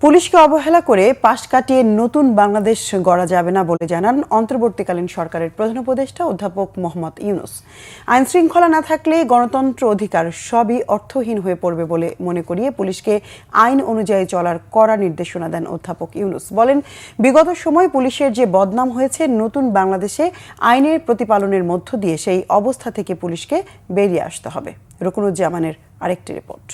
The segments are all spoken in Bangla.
পুলিশকে অবহেলা করে পাশ কাটিয়ে নতুন বাংলাদেশ গড়া যাবে না বলে জানান অন্তর্বর্তীকালীন সরকারের প্রধান উপদেষ্টা অধ্যাপক মোহাম্মদ ইউনূস। আইন শৃঙ্খলা না থাকলে গণতন্ত্র অধিকার সবই অর্থহীন হয়ে পড়বে বলে মনে করিয়ে পুলিশকে আইন অনুযায়ী চলার কড়া নির্দেশনা দেন অধ্যাপক ইউনূস। বলেন, বিগত সময় পুলিশের যে বদনাম হয়েছে, নতুন বাংলাদেশে আইনের প্রতিপালনের মধ্য দিয়ে সেই অবস্থা থেকে পুলিশকে বেরিয়ে আসতে হবে। রুকনুজ্জামানের আরেকটি রিপোর্ট।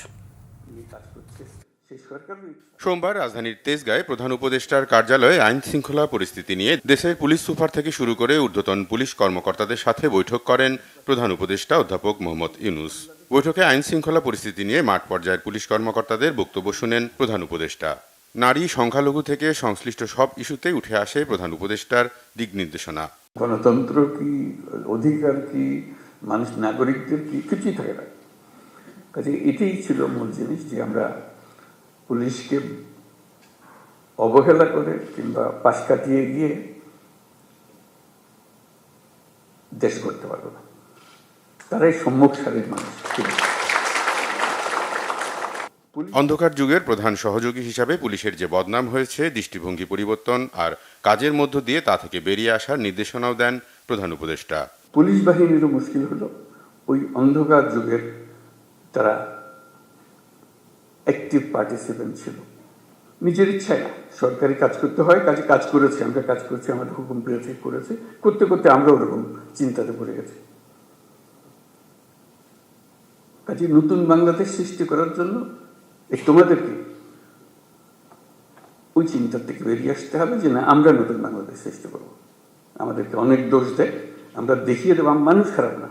সোমবার রাজধানীর তেজগাঁয়ে প্রধান উপদেষ্টার কার্যালয়ে আইন শৃঙ্খলা পরিস্থিতি নিয়ে দেশের পুলিশ সুপার থেকে শুরু করে ঊর্ধ্বতন পুলিশ কর্মকর্তাদের সাথে বৈঠক করেন প্রধান উপদেষ্টা অধ্যাপক মোহাম্মদ ইউনূস। বৈঠকে আইন শৃঙ্খলা পরিস্থিতি নিয়ে মাঠ পর্যায়ের পুলিশ কর্মকর্তাদের বক্তব্য শুনেন প্রধান উপদেষ্টা। নারী, সংখ্যালঘু থেকে সংশ্লিষ্ট সব ইস্যুতে উঠে আসে প্রধান উপদেষ্টার দিক নির্দেশনা। গণতন্ত্র কি, অধিকার কি, মানুষ নাগরিকদের কি, কিছুই থাকে না। কাজে এটাই ছিল মূল জিনিস, যে আমরা পুলিশকে অবহেলা করে কিংবা পাশ কাটিয়ে গিয়ে দেশ করতে পারবো না। তারাই সম্মুখ সারির মানুষ। অন্ধকার যুগের প্রধান সহযোগী হিসাবে পুলিশের যে বদনাম হয়েছে, দৃষ্টিভঙ্গি পরিবর্তন আর কাজের মধ্য দিয়ে তা থেকে বেরিয়ে আসার নির্দেশনাও দেন প্রধান উপদেষ্টা। পুলিশ বাহিনীরও মুশকিল হলো, ওই অন্ধকার যুগের তারা অ্যাক্টিভ পার্টিসিপেন্ট ছিল, নিজের ইচ্ছায় না, সরকারি কাজ করতে হয়, কাজে কাজ করেছে, আমরা কাজ করছি, আমাদের হুকুম পেয়েছে, করেছে, করতে করতে আমরা ওরকম চিন্তাতে পড়ে গেছি। কাজে নতুন বাংলাদেশ সৃষ্টি করার জন্য তোমাদেরকে ওই চিন্তার থেকে বেরিয়ে আসতে হবে, যে না, আমরা নতুন বাংলাদেশ সৃষ্টি করব। আমাদেরকে অনেক দোষ দেয়, আমরা দেখিয়ে দেব মানুষ খারাপ না,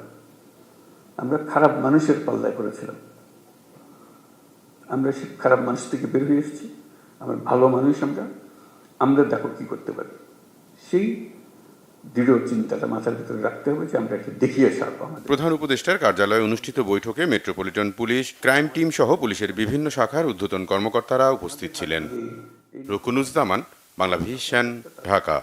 আমরা খারাপ মানুষের পাল্লায় পড়েছিলাম, আমরা সে খারাপ মানুষ থেকে বের হয়ে এসেছি, আমরা ভালো মানুষ, আমরা দেখো কি করতে পারি। সেই দৃঢ় চিন্তাটা মাথার ভিতরে রাখতে হবে, যে আমরা একটু দেখিয়ে সারবো। প্রধান উপদেষ্টার কার্যালয়ে অনুষ্ঠিত বৈঠকে মেট্রোপলিটন পুলিশ, ক্রাইম টিম সহ পুলিশের বিভিন্ন শাখার ঊর্ধ্বতন কর্মকর্তারা উপস্থিত ছিলেন। রুকনুজ্জামান, বাংলাভিশন, ঢাকা।